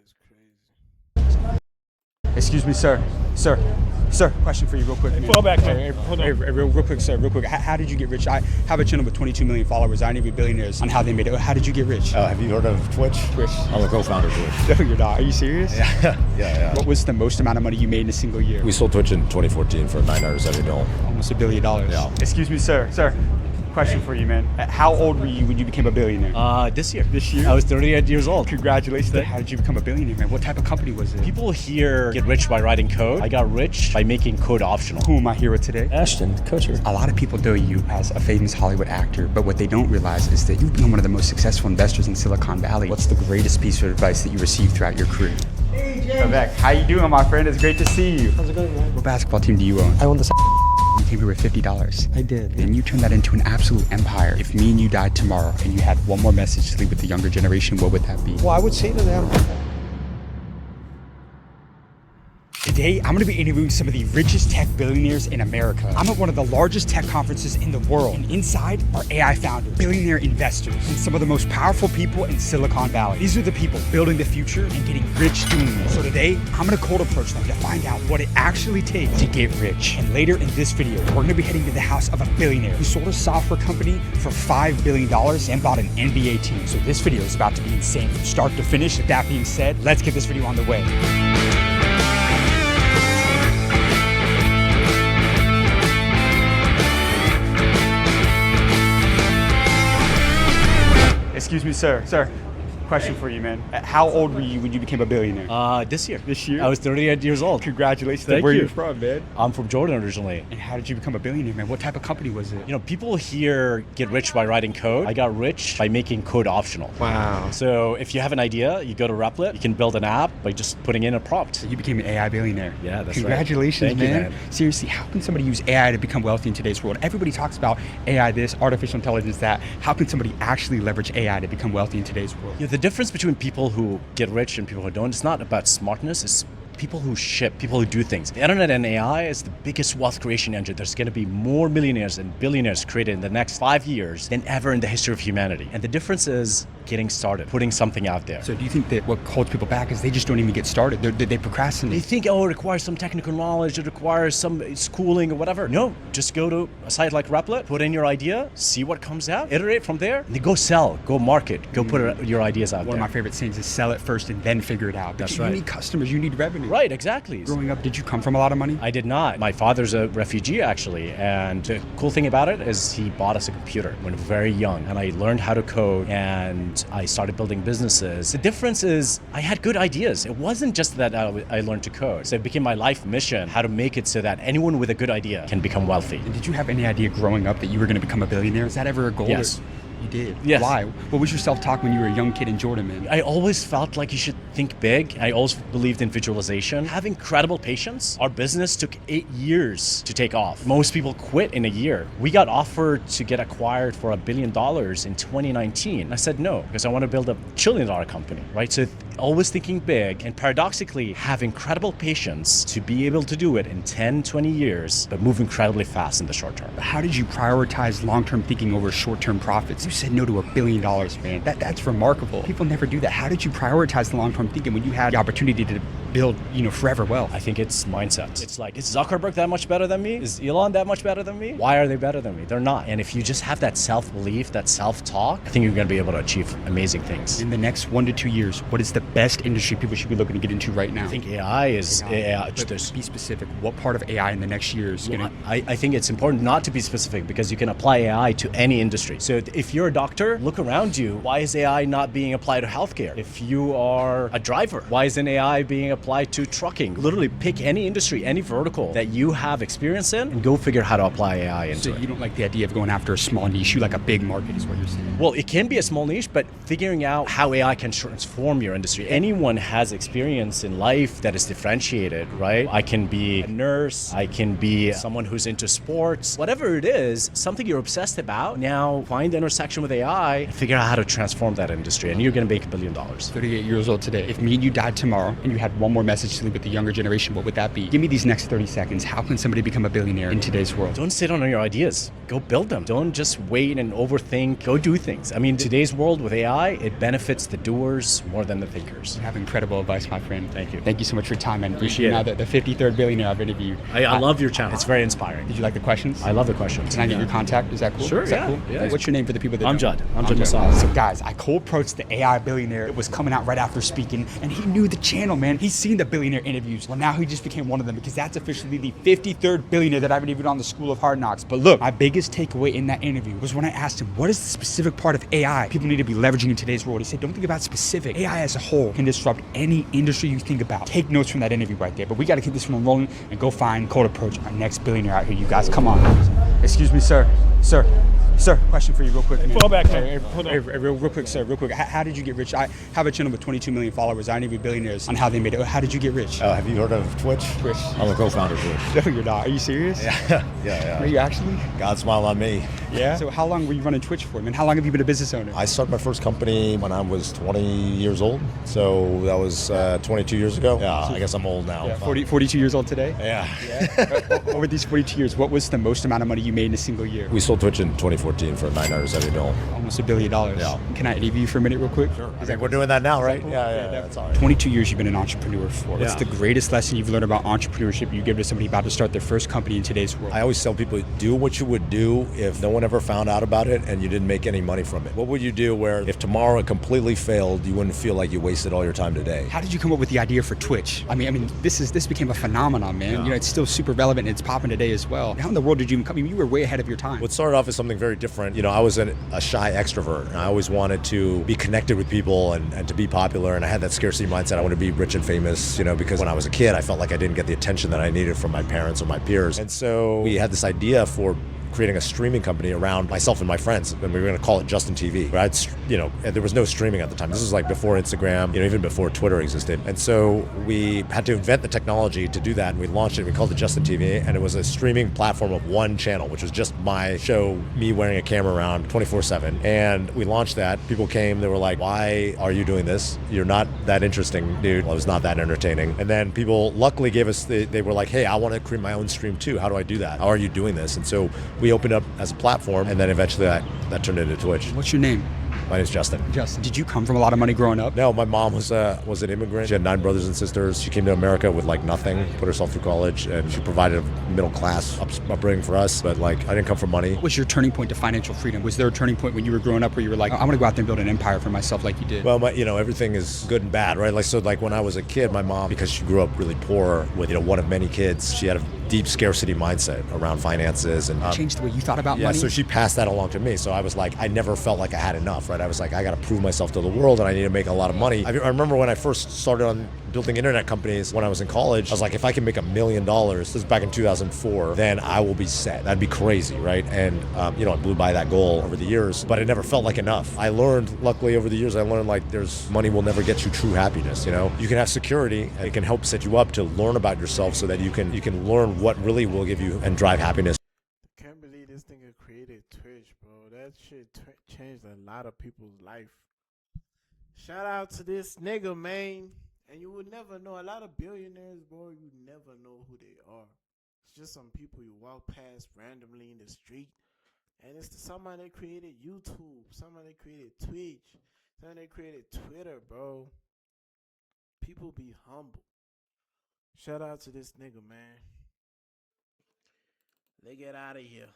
is crazy. Excuse me, sir. Sir, question for you real quick. Fall back, man. Hold on. Real quick, sir, real quick. How did you get rich? I have a channel with 22 million followers. I interview billionaires on how they made it. How did you get rich? Have you heard of Twitch? I'm a co-founder of Twitch. No, you're not. Are you serious? Yeah. What was the most amount of money you made in a single year? We sold Twitch in 2014 for $970 million. Almost $1 billion. Yeah. Excuse me, sir. Question for you, man. How old were you when you became a billionaire? This year. This year? I was 38 years old. Congratulations. How did you become a billionaire, man? What type of company was it? People here get rich by writing code. I got rich by making code optional. Who am I here with today? Ashton, coacher. A lot of people know you as a famous Hollywood actor, but what they don't realize is that you've become one of the most successful investors in Silicon Valley. What's the greatest piece of advice that you received throughout your career? Hey, Jay. Vivek, how you doing, my friend? It's great to see you. How's it going, man? What basketball team do you own? I own the You came here with $50. I did. Then you turned that into an absolute empire. If me and you died tomorrow and you had one more message to leave with the younger generation, what would that be? Well, I would say to them, Today, I'm going to be interviewing some of the richest tech billionaires in America. I'm at one of the largest tech conferences in the world, and inside are AI founders, billionaire investors, and some of the most powerful people in Silicon Valley. These are the people building the future and getting rich doing it. So today, I'm going to cold approach them to find out what it actually takes to get rich. And later in this video, we're going to be heading to the house of a billionaire who sold a software company for $5 billion and bought an NBA team. So this video is about to be insane from start to finish. With that being said, let's get this video on the way. Excuse me, sir. Question for you, man. How old were you when you became a billionaire? This year. This year? I was 38 years old. Congratulations. Thank Where you. are you from, man? I'm from Jordan originally. And how did you become a billionaire, man? What type of company was it? You know, people here get rich by writing code. I got rich by making code optional. Wow. So if you have an idea, you go to Replit, you can build an app by just putting in a prompt. So you became an AI billionaire. Yeah, that's right. Congratulations, Thank you, man. Seriously, how can somebody use AI to become wealthy in today's world? Everybody talks about AI this, artificial intelligence that. How can somebody actually leverage AI to become wealthy in today's world? Yeah, the difference between people who get rich and people who don't, it's not about smartness, it's people who ship, people who do things. The internet and AI is the biggest wealth creation engine. There's going to be more millionaires and billionaires created in the next 5 years than ever in the history of humanity. And the difference is getting started, putting something out there. So do you think that what holds people back is they just don't even get started? They procrastinate? They think, oh, it requires some technical knowledge, it requires some schooling or whatever. No, just go to a site like Replit, put in your idea, see what comes out, iterate from there, and then go sell, go market, go put your ideas out there. One of my favorite sayings is sell it first and then figure it out. That's You right. need customers, you need revenue. Right, exactly. Growing up, did you come from a lot of money? I did not. My father's a refugee, actually, and the cool thing about it is he bought us a computer when we were very young, and I learned how to code, and I started building businesses. The difference is I had good ideas. It wasn't just that I learned to code. So it became my life mission, how to make it so that anyone with a good idea can become wealthy. And did you have any idea growing up that you were going to become a billionaire? Is that ever a goal? Yes. You did? Yes. Why? What was your self-talk when you were a young kid in Jordan, man? I always felt like you should think big. I always believed in visualization. Have incredible patience. Our business took 8 years to take off. Most people quit in a year. We got offered to get acquired for $1 billion in 2019. I said no, because I want to build a $1 trillion company, right? So always thinking big, and paradoxically have incredible patience to be able to do it in 10, 20 years, but move incredibly fast in the short term. How did you prioritize long-term thinking over short-term profits? You said no to $1 billion, man. That's remarkable. People never do that. How did you prioritize the long-term thinking when you had the opportunity to build, forever wealth? I think it's mindset. It's like, is Zuckerberg that much better than me? Is Elon that much better than me? Why are they better than me? They're not. And if you just have that self-belief, that self-talk, I think you're going to be able to achieve amazing things. In the next 1 to 2 years, what is the best industry people should be looking to get into right now? I think AI is... AI. But be specific. What part of AI in the next year is going to... I think it's important not to be specific because you can apply AI to any industry. So if you're a doctor, look around you. Why is AI not being applied to healthcare? If you are a driver, why isn't AI being applied to trucking? Literally pick any industry, any vertical that you have experience in and go figure how to apply AI into So it. you don't like the idea of going after a small niche, you like a big market is what you're saying? Well, it can be a small niche, but figuring out how AI can transform your industry. Anyone has experience in life that is differentiated, right? I can be a nurse, I can be someone who's into sports, whatever it is, something you're obsessed about. Now find the intersection intersection with AI and figure out how to transform that industry, and you're going to make $1 billion. 38 years old today. If me and you died tomorrow and you had one more message to leave with the younger generation, what would that be? Give me these next 30 seconds. How can somebody become a billionaire in today's world? Don't sit on your ideas. Go build them. Don't just wait and overthink. Go do things. I mean, today's world with AI, it benefits the doers more than the thinkers. You have incredible advice, my friend. Thank you. Thank you so much for your time, man. Appreciate Now it. the 53rd billionaire I've interviewed. I love your channel. It's very inspiring. Did you like the questions? I love the questions. Can I get your contact? Is that cool? Sure, Is that yeah. cool? Yeah. What's your name for the people that Amjad. don't? Amjad Masad. So guys, I cold approached the AI billionaire that was coming out right after speaking, and he knew the channel, man. He's seen the billionaire interviews. Well, now he just became one of them because that's officially the 53rd billionaire that I've interviewed on the School of Hard Knocks. But look, my biggest takeaway in that interview was when I asked him, what is the specific part of AI people need to be leveraging in today's world? He said, don't think about specific. AI as a whole can disrupt any industry you think about. Take notes from that interview right there. But we got to keep this one rolling and go find Cold Approach, our next billionaire out here. You guys, come on. Excuse me, sir. Sir, question for you real quick, man. Fall back, Hey, man. Hold on. real quick, sir, real quick. How did you get rich? I have a channel with 22 million followers. I interview billionaires on how they made it. How did you get rich? Have you heard of Twitch? Twitch. I'm a co-founder of Twitch. No, you're not. Are you serious? Yeah. Are you actually? God smiled on me. Yeah. So how long were you running Twitch for, man? How long have you been a business owner? I started my first company when I was 20 years old. So that was 22 years ago. Yeah, I guess I'm old now. Yeah, 42 years old today? Yeah. Over these 42 years, what was the most amount of money you made in a single year? We sold Twitch in 2014 for $970 million. Almost $1 billion. Yeah. Can I interview you for a minute real quick? Sure. We're doing that now, right? Yeah, that's all right. 22 years you've been an entrepreneur for. What's Yeah. the greatest lesson you've learned about entrepreneurship you give to somebody about to start their first company in today's world? I always tell people, do what you would do if no one ever found out about it and you didn't make any money from it. What would you do where if tomorrow it completely failed, you wouldn't feel like you wasted all your time today? How did you come up with the idea for Twitch? I mean, this became a phenomenon, man. Yeah. You know, it's still super relevant and it's popping today as well. How in the world did you even come? I mean, you were way ahead of your time. What started off as something very different, I was a shy extrovert, and I always wanted to be connected with people and to be popular, and I had that scarcity mindset. I wanted to be rich and famous, because when I was a kid, I felt like I didn't get the attention that I needed from my parents or my peers. And so we had this idea for creating a streaming company around myself and my friends, and we were going to call it Justin TV. But there was no streaming at the time. This was like before Instagram, even before Twitter existed. And so we had to invent the technology to do that, and we launched it. We called it Justin TV, and it was a streaming platform of one channel, which was just my show, me wearing a camera around 24/7. And we launched that. People came, they were like, "Why are you doing this? You're not that interesting, dude." Well, I was not that entertaining. And then people luckily gave us, they were like, "Hey, I want to create my own stream too. How do I do that? How are you doing this?" And so we opened up as a platform, and then eventually that turned into Twitch. What's your name? My name's Justin. Justin. Did you come from a lot of money growing up? No, my mom was an immigrant. She had 9 brothers and sisters. She came to America with like nothing, put herself through college, and she provided a middle class upbringing for us. But I didn't come from money. What was your turning point to financial freedom? Was there a turning point when you were growing up where you were like, I want to go out there and build an empire for myself like you did? Well, everything is good and bad, right? Like when I was a kid, my mom, because she grew up really poor with one of many kids, she had a deep scarcity mindset around finances and changed the way you thought about yeah, money? so she passed that along to me. So I was like, I never felt like I had enough, right? I was like, I got to prove myself to the world, and I need to make a lot of money. I remember when I first started on building internet companies when I was in college, I was like, if I can make $1 million, this was back in 2004, then I will be set. That'd be crazy, right? And I blew by that goal over the years, but it never felt like enough. I learned, luckily over the years, like there's money will never get you true happiness. You can have security, and it can help set you up to learn about yourself so that you can learn what really will give you and drive happiness. Can't believe this nigga created Twitch, bro. That shit changed a lot of people's life. Shout out to this nigga, man. And you would never know. A lot of billionaires, bro, you never know who they are. It's just some people you walk past randomly in the street. And it's somebody that created YouTube. Somebody that created Twitch. Somebody that created Twitter, bro. People be humble. Shout out to this nigga, man. Let's get out of here.